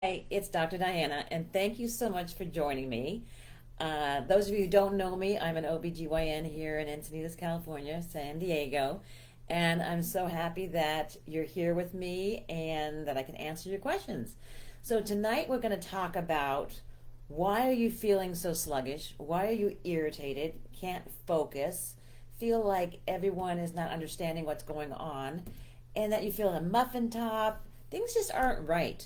Hey, it's Dr. Diana, and thank you so much for joining me. Those of you who don't know me, I'm an OBGYN here in Encinitas, California, San Diego, and I'm so happy that you're here with me and that I can answer your questions. So tonight we're going to talk about why are you feeling so sluggish? Why are you irritated? Can't focus? Feel like everyone is not understanding what's going on, and that you feel a muffin top? Things just aren't right.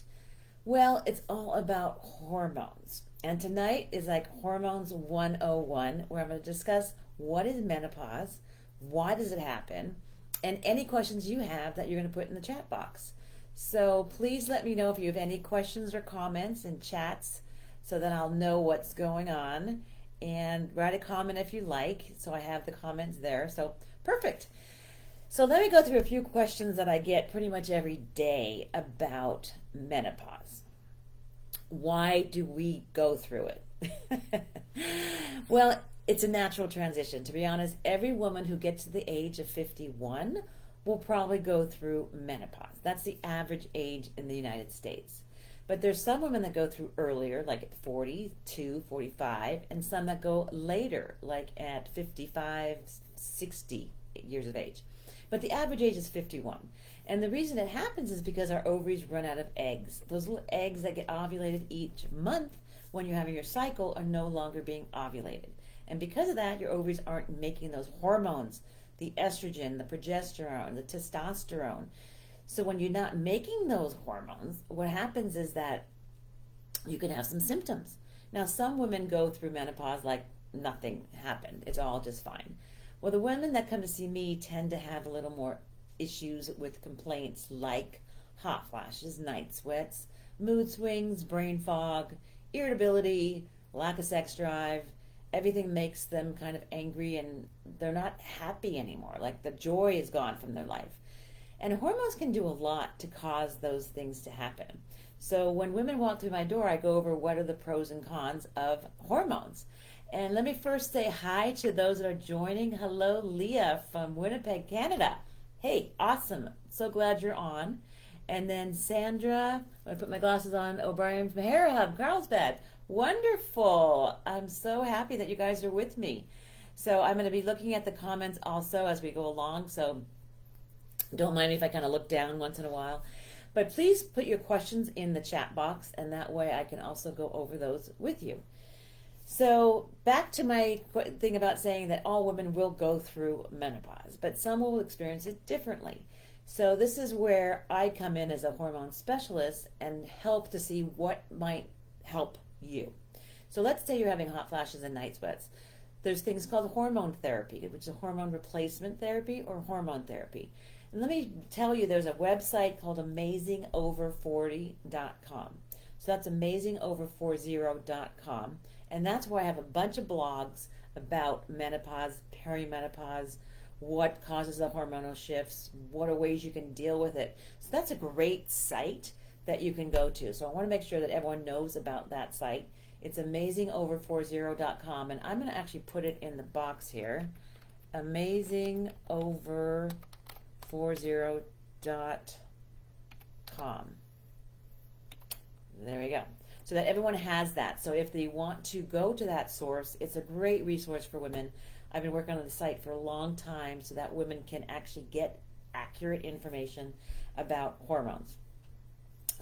Well, it's all about hormones. And tonight is like Hormones 101, where I'm going to discuss what is menopause, why does it happen, and any questions you have that you're going to put in the chat box. So please let me know if you have any questions or comments in chats so that I'll know what's going on. And write a comment if you like, so I have the comments there. So perfect. So let me go through a few questions that I get pretty much every day about menopause. Why do we go through it? Well, it's a natural transition. To be honest, every woman who gets to the age of 51 will probably go through menopause. That's the average age in the United States. But there's some women that go through earlier, like at 42, 45, and some that go later, like at 55, 60 years of age. But the average age is 51. And the reason it happens is because our ovaries run out of eggs. Those little eggs that get ovulated each month when you're having your cycle are no longer being ovulated. And because of that, your ovaries aren't making those hormones, the estrogen, the progesterone, the testosterone. So when you're not making those hormones, what happens is that you can have some symptoms. Now, some women go through menopause like nothing happened. It's all just fine. Well, the women that come to see me tend to have a little more issues with complaints like hot flashes, night sweats, mood swings, brain fog, irritability, lack of sex drive. Everything makes them kind of angry and they're not happy anymore. Like the joy is gone from their life. And hormones can do a lot to cause those things to happen. So when women walk through my door, I go over what are the pros and cons of hormones. And let me first say hi to those that are joining. Hello, Leah from Winnipeg, Canada. Hey, awesome. So glad you're on. And then Sandra, I'm going to put my glasses on, O'Brien from Hair Hub, Carlsbad. Wonderful. I'm so happy that you guys are with me. So I'm going to be looking at the comments also as we go along. So don't mind me if I kind of look down once in a while. But please put your questions in the chat box, and that way I can also go over those with you. So back to my thing about saying that all women will go through menopause, but some will experience it differently. So this is where I come in as a hormone specialist and help to see what might help you. So let's say you're having hot flashes and night sweats. There's things called hormone therapy, which is hormone replacement therapy or hormone therapy. And let me tell you, there's a website called AmazingOver40.com. So that's AmazingOver40.com. And that's where I have a bunch of blogs about menopause, perimenopause, what causes the hormonal shifts, what are ways you can deal with it. So that's a great site that you can go to. So I want to make sure that everyone knows about that site. It's AmazingOver40.com. And I'm going to actually put it in the box here. AmazingOver40.com. There we go. So that everyone has that. So if they want to go to that source, it's a great resource for women. I've been working on the site for a long time so that women can actually get accurate information about hormones.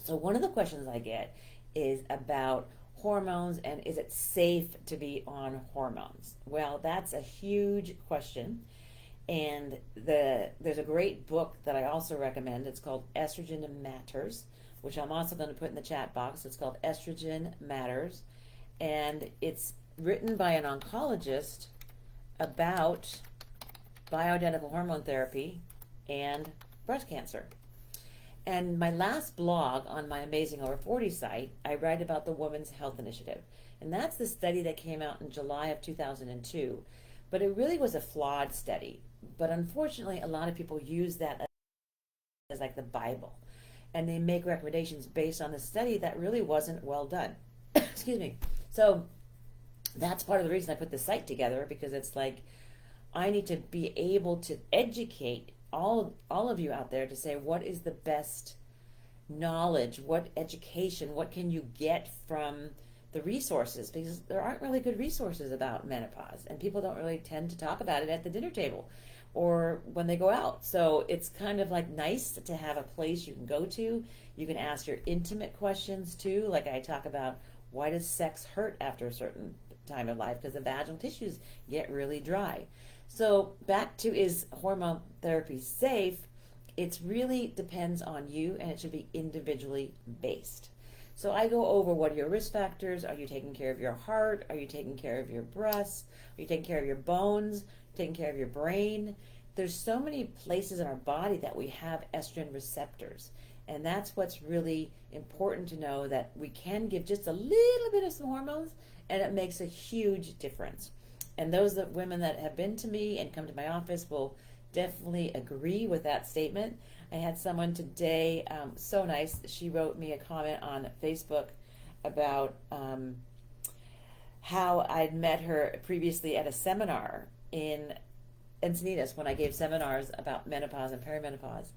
So one of the questions I get is about hormones and is it safe to be on hormones? Well, that's a huge question. And there's a great book that I also recommend. It's called Estrogen Matters, which I'm also going to put in the chat box. It's called Estrogen Matters. And it's written by an oncologist about bioidentical hormone therapy and breast cancer. And my last blog on my Amazing Over 40 site, I write about the Women's Health Initiative. And that's the study that came out in July of 2002. But it really was a flawed study. But unfortunately, a lot of people use that as like the Bible. And they make recommendations based on the study that really wasn't well done. Excuse me. So that's part of the reason I put the site together, because it's like I need to be able to educate all of you out there to say what is the best knowledge, what education, what can you get from the resources, because there aren't really good resources about menopause, and people don't really tend to talk about it at the dinner table or when they go out. So it's kind of like nice to have a place you can go to. You can ask your intimate questions too. Like I talk about, why does sex hurt after a certain time of life? Because the vaginal tissues get really dry. So back to, is hormone therapy safe? It really depends on you, and it should be individually based. So I go over, what are your risk factors? Are you taking care of your heart? Are you taking care of your breasts? Are you taking care of your bones? Taking care of your brain? There's so many places in our body that we have estrogen receptors. And that's what's really important to know, that we can give just a little bit of some hormones, and it makes a huge difference. And those women that have been to me and come to my office will definitely agree with that statement. I had someone today, so nice, she wrote me a comment on Facebook about how I'd met her previously at a seminar in Encinitas when I gave seminars about menopause and perimenopause.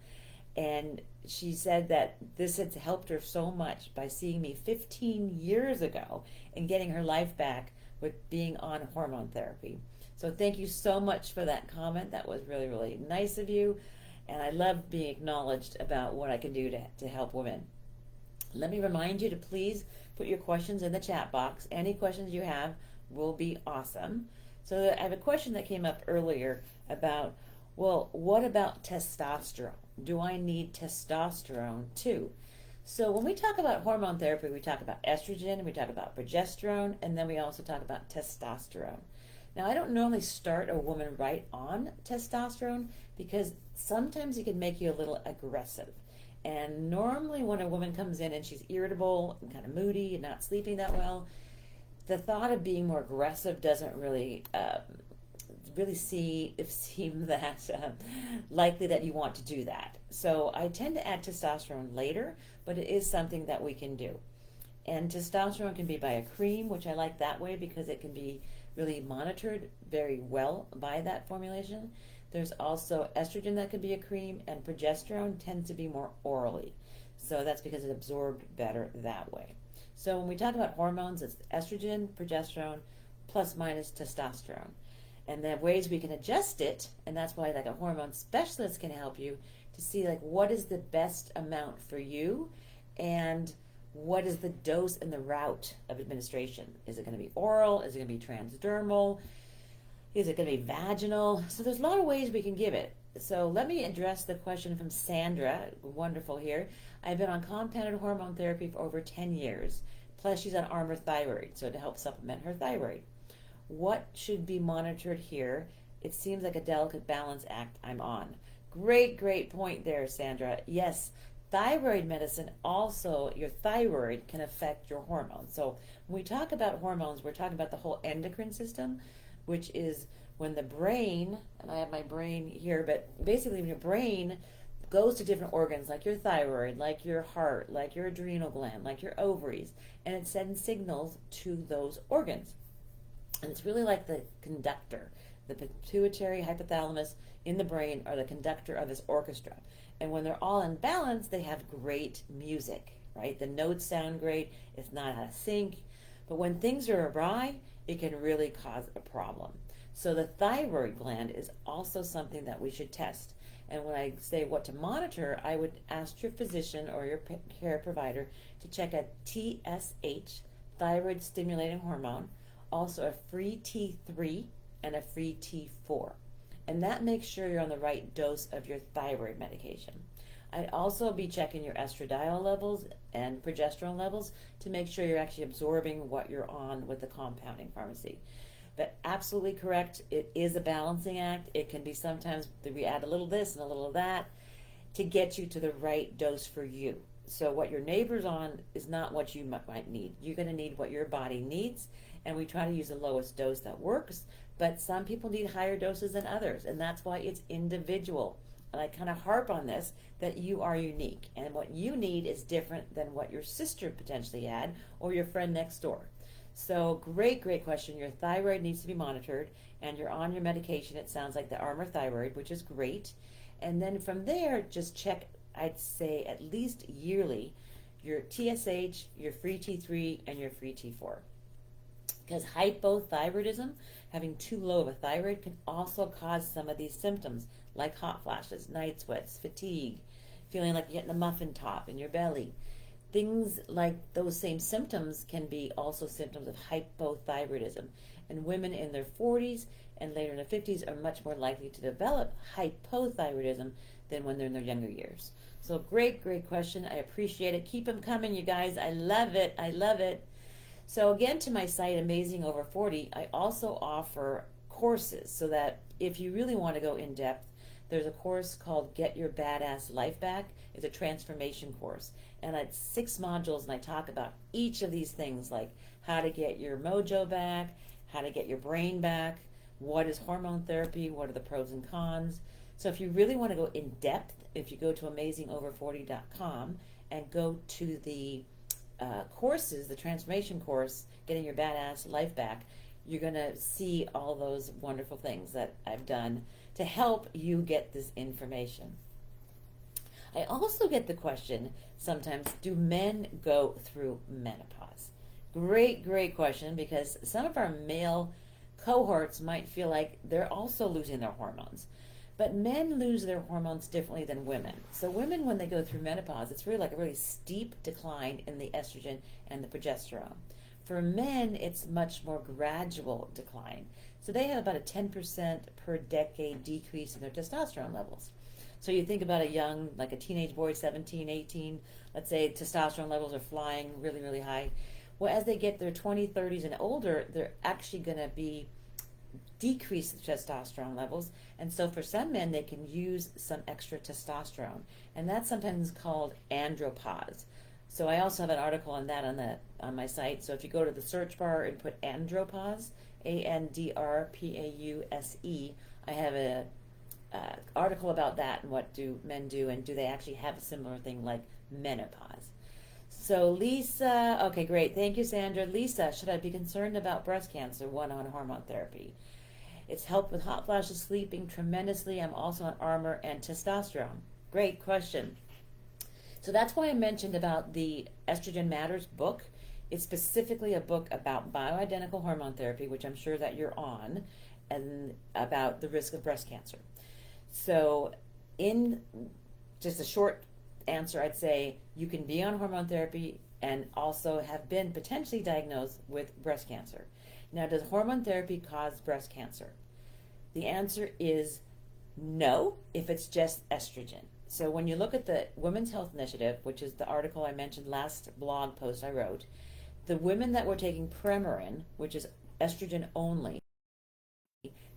And she said that this had helped her so much by seeing me 15 years ago and getting her life back with being on hormone therapy. So thank you so much for that comment. That was really, really nice of you. And I love being acknowledged about what I can do to help women. Let me remind you to please put your questions in the chat box. Any questions you have will be awesome. So I have a question that came up earlier about, well, what about testosterone? Do I need testosterone too? So when we talk about hormone therapy, we talk about estrogen, we talk about progesterone, and then we also talk about testosterone. Now, I don't normally start a woman right on testosterone, because sometimes it can make you a little aggressive. And normally when a woman comes in and she's irritable and kind of moody and not sleeping that well, the thought of being more aggressive doesn't really seem that likely that you want to do that. So I tend to add testosterone later, but it is something that we can do. And testosterone can be by a cream, which I like that way because it can be really monitored very well by that formulation. There's also estrogen that can be a cream, and progesterone tends to be more orally. So that's because it's absorbed better that way. So when we talk about hormones, it's estrogen, progesterone, plus minus testosterone. And there are ways we can adjust it, and that's why like a hormone specialist can help you to see like what is the best amount for you, and what is the dose and the route of administration. Is it going to be oral? Is it going to be transdermal? Is it going to be vaginal? So there's a lot of ways we can give it. So let me address the question from Sandra, wonderful here. I've been on compounded hormone therapy for over 10 years. Plus she's on Armour Thyroid, so to help supplement her thyroid. What should be monitored here? It seems like a delicate balance act I'm on. Great, great point there, Sandra. Yes, thyroid medicine, also your thyroid can affect your hormones. So when we talk about hormones, we're talking about the whole endocrine system, which is when the brain, and I have my brain here, but basically when your brain goes to different organs like your thyroid, like your heart, like your adrenal gland, like your ovaries, and it sends signals to those organs. And it's really like the conductor. The pituitary hypothalamus in the brain are the conductor of this orchestra. And when they're all in balance, they have great music, right? The notes sound great. It's not out of sync. But when things are awry, it can really cause a problem. So the thyroid gland is also something that we should test. And when I say what to monitor, I would ask your physician or your care provider to check a TSH, thyroid stimulating hormone, also a free T3 and a free T4. And that makes sure you're on the right dose of your thyroid medication. I'd also be checking your estradiol levels and progesterone levels to make sure you're actually absorbing what you're on with the compounding pharmacy. But absolutely correct, it is a balancing act. It can be sometimes we add a little this and a little of that to get you to the right dose for you. So what your neighbor's on is not what you might need. You're going to need what your body needs, and we try to use the lowest dose that works, but some people need higher doses than others, and that's why it's individual. And I kind of harp on this, that you are unique, and what you need is different than what your sister potentially had or your friend next door. So great, great question. Your thyroid needs to be monitored, and you're on your medication. It sounds like the Armour Thyroid, which is great. And then from there, just check I'd say at least yearly, your TSH, your free T3, and your free T4. Because hypothyroidism, having too low of a thyroid, can also cause some of these symptoms like hot flashes, night sweats, fatigue, feeling like you're getting a muffin top in your belly. Things like those same symptoms can be also symptoms of hypothyroidism. And women in their 40s and later in their 50s are much more likely to develop hypothyroidism than when they're in their younger years. So great question. I appreciate it. Keep them coming, you guys. I love it. I love it. So again, to my site, Amazing Over 40, I also offer courses so that if you really want to go in depth, there's a course called Get Your Badass Life Back. It's a transformation course. And it's 6 modules, and I talk about each of these things, like how to get your mojo back, how to get your brain back, what is hormone therapy, what are the pros and cons. So if you really want to go in depth, if you go to amazingover40.com and go to the courses, the transformation course, Getting Your Badass Life Back, you're going to see all those wonderful things that I've done to help you get this information. I also get the question sometimes, do men go through menopause? Great question, because some of our male cohorts might feel like they're also losing their hormones. But men lose their hormones differently than women. So women, when they go through menopause, it's really like a really steep decline in the estrogen and the progesterone. For men, it's much more gradual decline. So they have about a 10% per decade decrease in their testosterone levels. So you think about a young, like a teenage boy, 17, 18, let's say testosterone levels are flying really, really high. Well, as they get their 20s, 30s, and older, they're actually going to be decrease the testosterone levels, and so for some men they can use some extra testosterone, and that's sometimes called andropause. So I also have an article on that on my site. So if you go to the search bar and put andropause, ANDRPAUSE, I have a article about that and what do men do, and do they actually have a similar thing like menopause. So Lisa, okay, great, thank you, Sandra. Lisa, should I be concerned about breast cancer? One on hormone therapy. It's helped with hot flashes, sleeping tremendously. I'm also on Armour and testosterone. Great question. So that's why I mentioned about the Estrogen Matters book. It's specifically a book about bioidentical hormone therapy, which I'm sure that you're on, and about the risk of breast cancer. So in just a short answer, I'd say you can be on hormone therapy and also have been potentially diagnosed with breast cancer. Now, does hormone therapy cause breast cancer? The answer is no, if it's just estrogen. So when you look at the Women's Health Initiative, which is the article I mentioned last blog post I wrote, the women that were taking Premarin, which is estrogen only,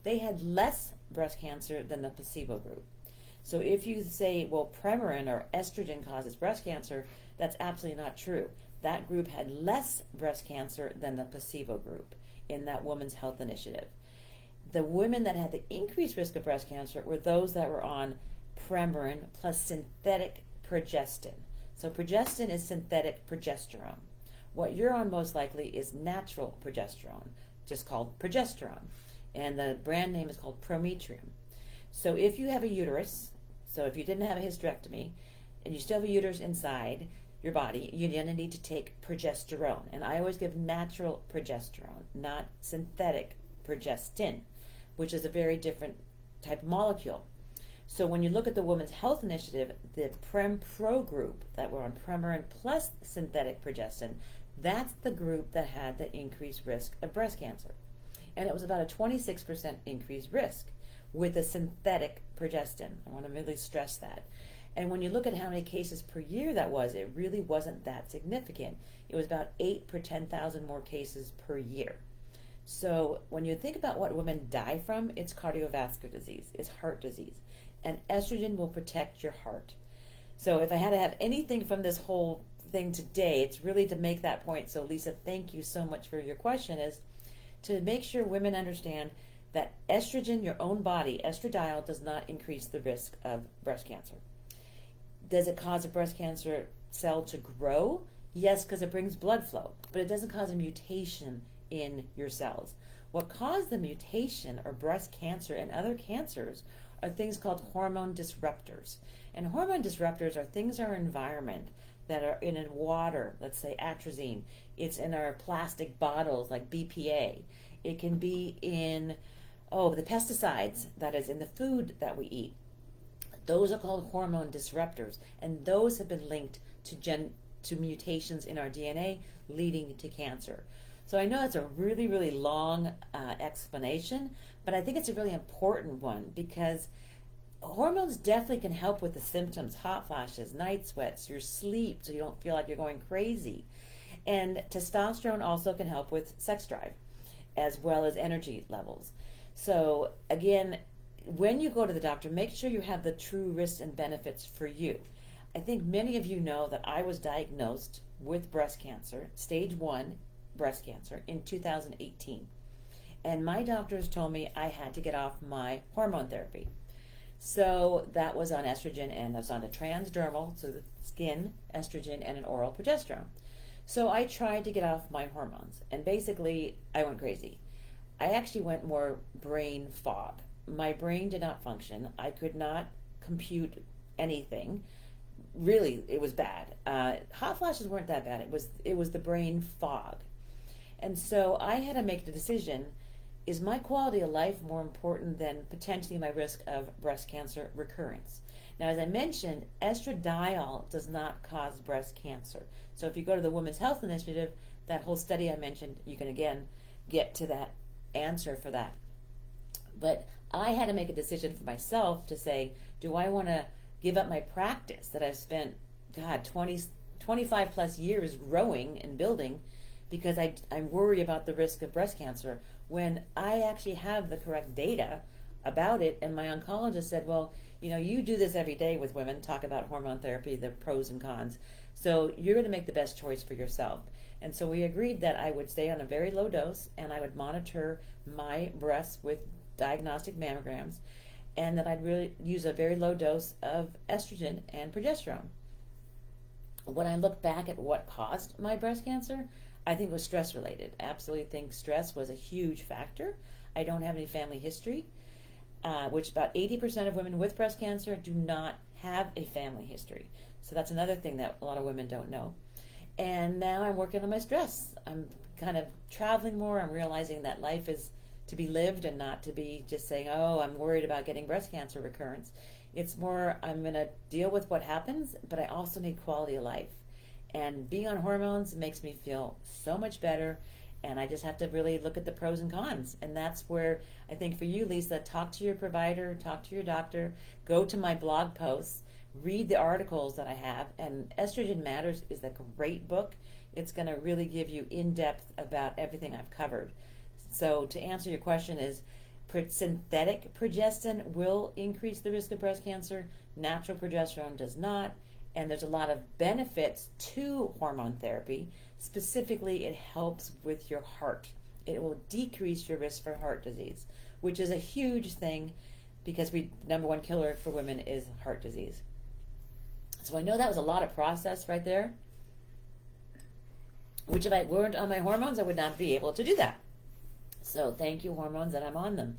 they had less breast cancer than the placebo group. So if you say, well, Premarin or estrogen causes breast cancer, that's absolutely not true. That group had less breast cancer than the placebo group in that Women's Health Initiative. The women that had the increased risk of breast cancer were those that were on Premarin plus synthetic progestin. So progestin is synthetic progesterone. What you're on most likely is natural progesterone, just called progesterone. And the brand name is called Prometrium. So if you have a uterus, so if you didn't have a hysterectomy, and you still have a uterus inside your body, you're going to need to take progesterone. And I always give natural progesterone, not synthetic progestin, which is a very different type of molecule. So when you look at the Women's Health Initiative, the Prem-Pro group that were on Premarin plus synthetic progestin, that's the group that had the increased risk of breast cancer. And it was about a 26% increased risk with the synthetic progestin. I want to really stress that. And when you look at how many cases per year that was, it really wasn't that significant. It was about 8 per 10,000 more cases per year. So when you think about what women die from, it's cardiovascular disease, it's heart disease. And estrogen will protect your heart. So if I had to have anything from this whole thing today, it's really to make that point. So Lisa, thank you so much for your question, is to make sure women understand that estrogen, your own body, estradiol, does not increase the risk of breast cancer. Does it cause a breast cancer cell to grow? Yes, because it brings blood flow, but it doesn't cause a mutation in your cells. What caused the mutation or breast cancer and other cancers are things called hormone disruptors. And hormone disruptors are things in our environment that are in water, let's say atrazine. It's in our plastic bottles like BPA. It can be in, the pesticides that is in the food that we eat. Those are called hormone disruptors, and those have been linked to mutations in our DNA leading to cancer. So I know it's a really, really long explanation, but I think it's a really important one because hormones definitely can help with the symptoms, hot flashes, night sweats, your sleep, so you don't feel like you're going crazy. And testosterone also can help with sex drive as well as energy levels. So again, when you go to the doctor, make sure you have the true risks and benefits for you. I think many of you know that I was diagnosed with breast cancer, stage 1 breast cancer, in 2018. And my doctors told me I had to get off my hormone therapy. So that was on estrogen, and I was on a transdermal, so the skin estrogen and an oral progesterone. So I tried to get off my hormones, and basically I went crazy. I actually went more brain fog. My brain did not function. I could not compute anything. Really, it was bad. Hot flashes weren't that bad. It was the brain fog. And so I had to make the decision, is my quality of life more important than potentially my risk of breast cancer recurrence? Now, as I mentioned, estradiol does not cause breast cancer. So if you go to the Women's Health Initiative, that whole study I mentioned, you can again get to that answer for that. But I had to make a decision for myself to say, do I want to give up my practice that I've spent, 25 plus years growing and building, because I'm worried about the risk of breast cancer, when I actually have the correct data about it. And my oncologist said, well, you do this every day with women, talk about hormone therapy, the pros and cons. So you're going to make the best choice for yourself. And so we agreed that I would stay on a very low dose, and I would monitor my breasts with diagnostic mammograms, and that I'd really use a very low dose of estrogen and progesterone. When I look back at what caused my breast cancer, I think it was stress related. Absolutely think stress was a huge factor. I don't have any family history, which about 80% of women with breast cancer do not have a family history. So that's another thing that a lot of women don't know. And now I'm working on my stress. I'm kind of traveling more. I'm realizing that life is to be lived and not to be just saying, oh, I'm worried about getting breast cancer recurrence. It's more, I'm going to deal with what happens, but I also need quality of life. And being on hormones makes me feel so much better, and I just have to really look at the pros and cons. And that's where I think for you, Lisa, talk to your provider, talk to your doctor, go to my blog posts, read the articles that I have, and Estrogen Matters is a great book. It's going to really give you in-depth about everything I've covered. So to answer your question is, synthetic progestin will increase the risk of breast cancer. Natural progesterone does not. And there's a lot of benefits to hormone therapy. Specifically, it helps with your heart. It will decrease your risk for heart disease, which is a huge thing because number one killer for women is heart disease. So I know that was a lot of process right there, which if I weren't on my hormones, I would not be able to do that. So thank you, hormones, that I'm on them.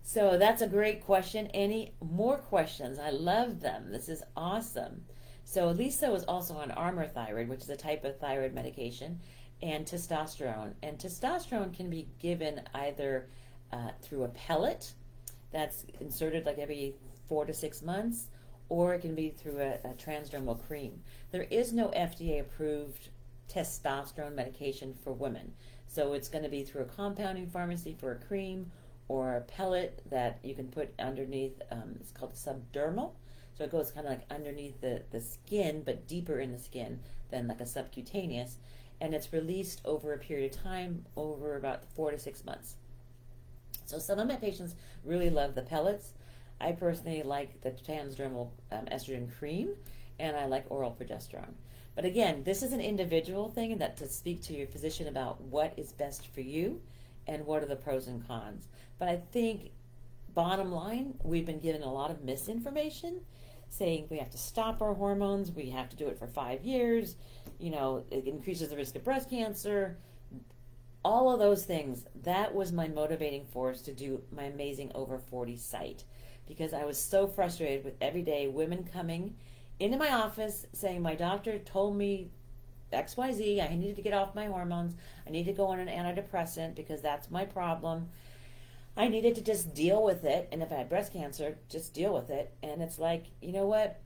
So that's a great question. Any more questions? I love them. This is awesome. So Lisa was also on Armour thyroid, which is a type of thyroid medication, and testosterone. And testosterone can be given either through a pellet that's inserted like every 4 to 6 months, or it can be through a transdermal cream. There is no FDA-approved testosterone medication for women. So it's going to be through a compounding pharmacy for a cream or a pellet that you can put underneath, it's called subdermal. So it goes kind of like underneath the skin, but deeper in the skin than like a subcutaneous. And it's released over a period of time, over about 4 to 6 months. So some of my patients really love the pellets. I personally like the transdermal estrogen cream, and I like oral progesterone. But again, this is an individual thing, and that to speak to your physician about what is best for you and what are the pros and cons. But I think, bottom line, we've been given a lot of misinformation saying we have to stop our hormones, we have to do it for 5 years, it increases the risk of breast cancer. All of those things, that was my motivating force to do my amazing Over 40 site. because I was so frustrated with every day women coming into my office saying, my doctor told me XYZ, I needed to get off my hormones, I need to go on an antidepressant because that's my problem. I needed to just deal with it, and if I had breast cancer, just deal with it. And it's like, you know what?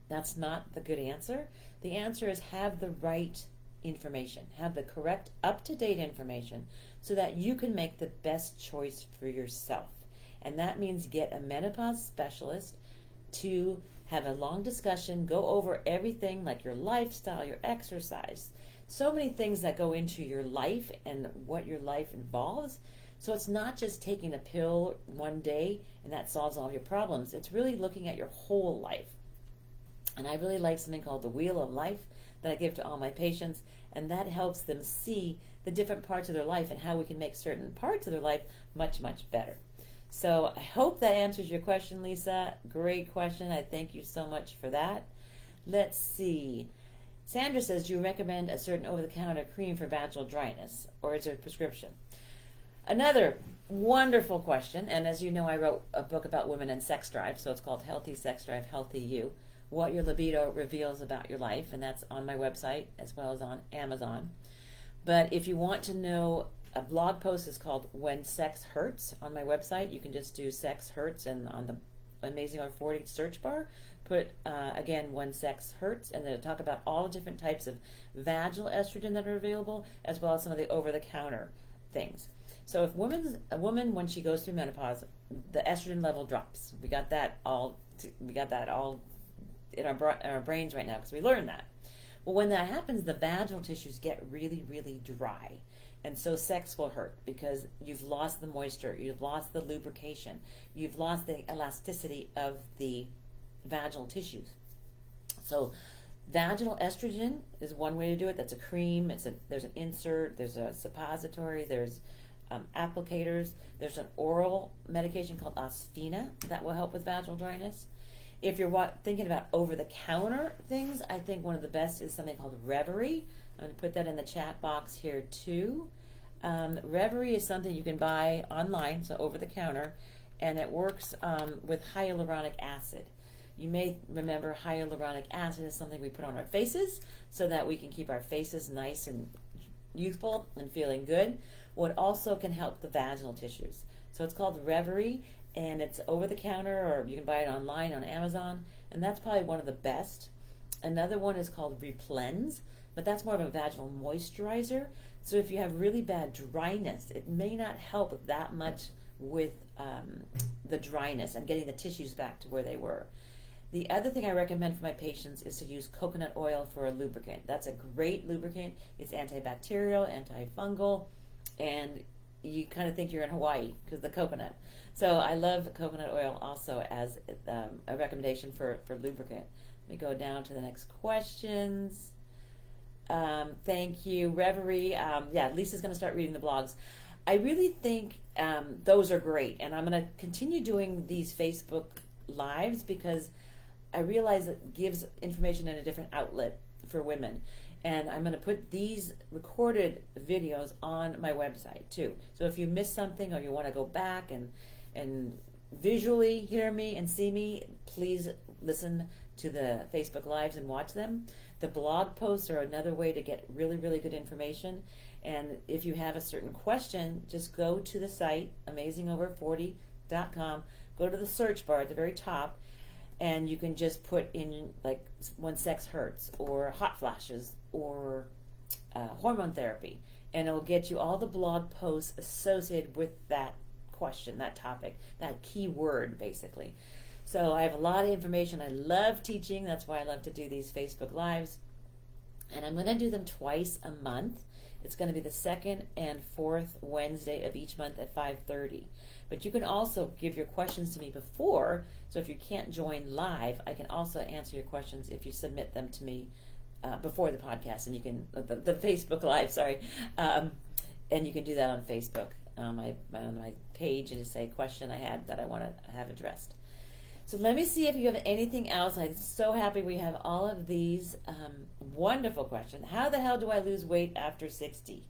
That's not the good answer. The answer is have the right information, have the correct, up-to-date information so that you can make the best choice for yourself. And that means get a menopause specialist to have a long discussion, go over everything like your lifestyle, your exercise, so many things that go into your life and what your life involves. So it's not just taking a pill one day and that solves all your problems. It's really looking at your whole life. And I really like something called the Wheel of Life that I give to all my patients, and that helps them see the different parts of their life and how we can make certain parts of their life much, much better. So I hope that answers your question, Lisa. Great question. I thank you so much for that. Let's see. Sandra says, do you recommend a certain over-the-counter cream for vaginal dryness, or is it a prescription? Another wonderful question, and as you know, I wrote a book about women and sex drive, so it's called Healthy Sex Drive, Healthy You, What Your Libido Reveals About Your Life, and that's on my website as well as on Amazon. But if you want to know, a blog post is called When Sex Hurts on my website. You can just do Sex Hurts, and on the Amazing Over 40 search bar, put, again, When Sex Hurts, and then talk about all the different types of vaginal estrogen that are available, as well as some of the over-the-counter things. So if a woman, when she goes through menopause, the estrogen level drops. We got that all in our brains right now because we learned that. Well, when that happens, the vaginal tissues get really, really dry. And so sex will hurt because you've lost the moisture, you've lost the lubrication, you've lost the elasticity of the vaginal tissues. So vaginal estrogen is one way to do it. That's a cream. There's an insert, there's a suppository, there's applicators. There's an oral medication called Osphena that will help with vaginal dryness. If you're thinking about over-the-counter things, I think one of the best is something called Reverie. I'm going to put that in the chat box here too. Reverie is something you can buy online, so over-the-counter, and it works with hyaluronic acid. You may remember hyaluronic acid is something we put on our faces so that we can keep our faces nice and youthful and feeling good. Well, it also can help the vaginal tissues. So it's called Reverie, and it's over the counter, or you can buy it online on Amazon, and that's probably one of the best. Another one is called Replens, but that's more of a vaginal moisturizer. So if you have really bad dryness, it may not help that much with the dryness and getting the tissues back to where they were. The other thing I recommend for my patients is to use coconut oil for a lubricant. That's a great lubricant. It's antibacterial, antifungal, and you kind of think you're in Hawaii because of the coconut. So I love coconut oil also as a recommendation for lubricant. Let me go down to the next questions. Thank you, Reverie. Yeah, Lisa's going to start reading the blogs. I really think those are great, and I'm going to continue doing these Facebook Lives because I realize it gives information in a different outlet for women. And I'm going to put these recorded videos on my website too. So if you missed something or you want to go back and visually hear me and see me, please listen to the Facebook Lives and watch them. The blog posts are another way to get really, really good information. And if you have a certain question, just go to the site, amazingover40.com, go to the search bar at the very top, and you can just put in like When Sex Hurts or hot flashes or hormone therapy, and it'll get you all the blog posts associated with that question, that topic, that key word basically. So I have a lot of information. I love teaching. That's why I love to do these Facebook Lives. And I'm going to do them twice a month. It's going to be the second and fourth Wednesday of each month at 5:30. But you can also give your questions to me before. So if you can't join live, I can also answer your questions if you submit them to me before the podcast. And you can, the Facebook Live, sorry. And you can do that on Facebook, on my page, and just say question I had that I want to have addressed. So let me see if you have anything else. I'm so happy we have all of these wonderful questions. How the hell do I lose weight after 60?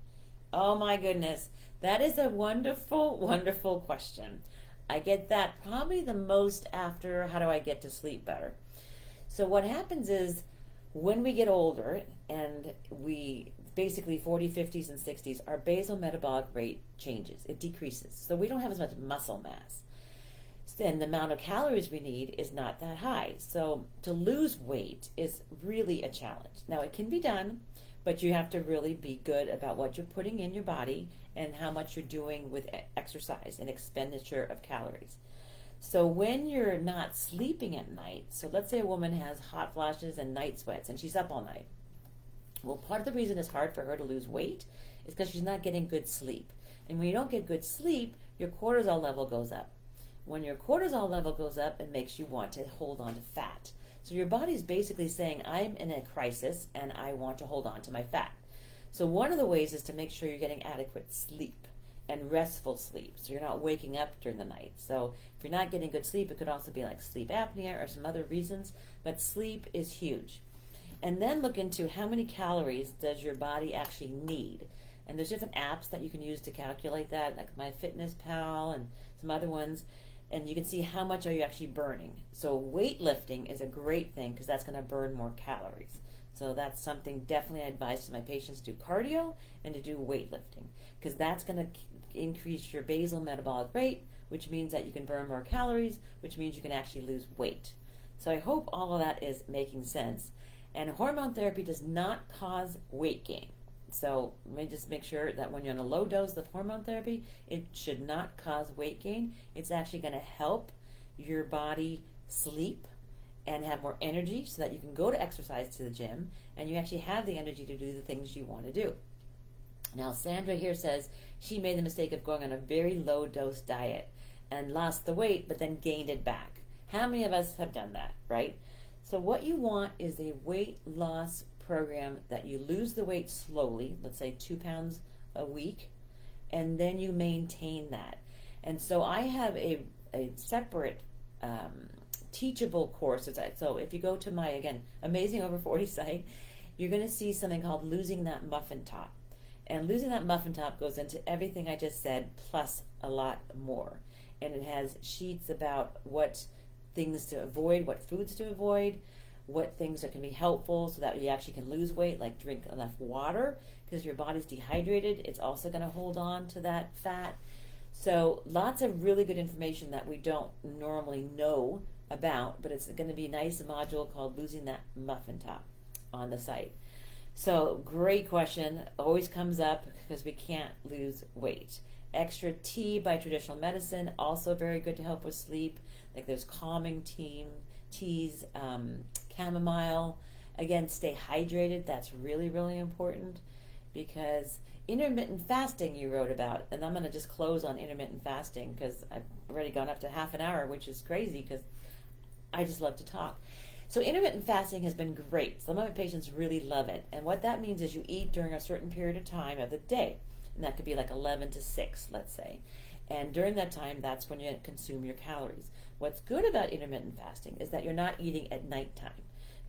Oh my goodness. That is a wonderful, wonderful question. I get that probably the most after how do I get to sleep better. So what happens is when we get older and we basically 40, 50s, and 60s, our basal metabolic rate changes. It decreases. So we don't have as much muscle mass. And the amount of calories we need is not that high. So to lose weight is really a challenge. Now it can be done, but you have to really be good about what you're putting in your body and how much you're doing with exercise and expenditure of calories. So when you're not sleeping at night, so let's say a woman has hot flashes and night sweats and she's up all night. Well, part of the reason it's hard for her to lose weight is because she's not getting good sleep. And when you don't get good sleep, your cortisol level goes up. When your cortisol level goes up, it makes you want to hold on to fat. So your body's basically saying, I'm in a crisis and I want to hold on to my fat. So one of the ways is to make sure you're getting adequate sleep and restful sleep, so you're not waking up during the night. So if you're not getting good sleep, it could also be like sleep apnea or some other reasons, but sleep is huge. And then look into how many calories does your body actually need. And there's different apps that you can use to calculate that, like MyFitnessPal and some other ones. And you can see how much are you actually burning. So weightlifting is a great thing because that's going to burn more calories. So that's something definitely I advise to my patients to do cardio and to do weightlifting because that's going to increase your basal metabolic rate, which means that you can burn more calories, which means you can actually lose weight. So I hope all of that is making sense. And hormone therapy does not cause weight gain. So let me just make sure that when you're on a low dose of hormone therapy, it should not cause weight gain. It's actually going to help your body sleep and have more energy so that you can go to exercise to the gym and you actually have the energy to do the things you want to do. Now Sandra here says she made the mistake of going on a very low dose diet and lost the weight but then gained it back. How many of us have done that, right? So what you want is a weight loss program that you lose the weight slowly, let's say 2 pounds a week, and then you maintain that. And so I have a separate teachable course. So if you go to my, again, Amazing Over 40 site, you're going to see something called Losing That Muffin Top. And Losing That Muffin Top goes into everything I just said, plus a lot more. And it has sheets about what things to avoid, what foods to avoid, what things that can be helpful so that you actually can lose weight, like drink enough water, because your body's dehydrated. It's also going to hold on to that fat. So lots of really good information that we don't normally know about, but it's going to be a nice module called Losing That Muffin Top on the site. So great question. Always comes up because we can't lose weight. Extra tea by traditional medicine, also very good to help with sleep. Like there's calming teas, chamomile. Again, stay hydrated. That's really, really important because intermittent fasting you wrote about, and I'm going to just close on intermittent fasting because I've already gone up to half an hour, which is crazy because I just love to talk. So intermittent fasting has been great. Some of my patients really love it. And what that means is you eat during a certain period of time of the day. And that could be like 11 to 6, let's say. And during that time, that's when you consume your calories. What's good about intermittent fasting is that you're not eating at nighttime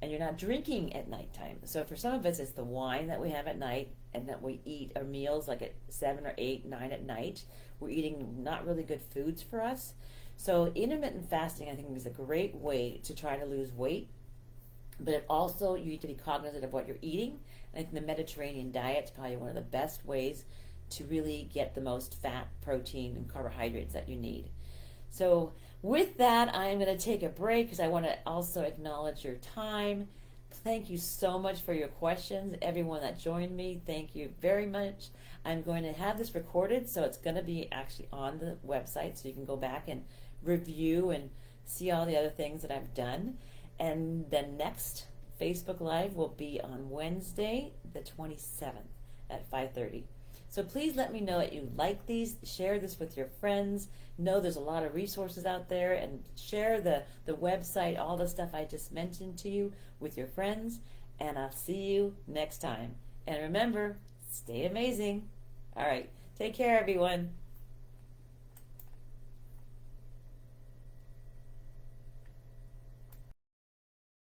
and you're not drinking at nighttime. So for some of us, it's the wine that we have at night and that we eat our meals like at 7 or 8, 9 at night. We're eating not really good foods for us. So intermittent fasting, I think, is a great way to try to lose weight. But it also, you need to be cognizant of what you're eating. I think the Mediterranean diet is probably one of the best ways to really get the most fat, protein, and carbohydrates that you need. So with that, I'm going to take a break because I want to also acknowledge your time. Thank you so much for your questions. Everyone that joined me, thank you very much. I'm going to have this recorded, so it's going to be actually on the website, so you can go back and review and see all the other things that I've done. And the next Facebook Live will be on Wednesday, the 27th at 5:30. So please let me know that you like these. Share this with your friends. Know there's a lot of resources out there, and share the website, all the stuff I just mentioned to you with your friends. And I'll see you next time. And remember, stay amazing. All right. Take care, everyone.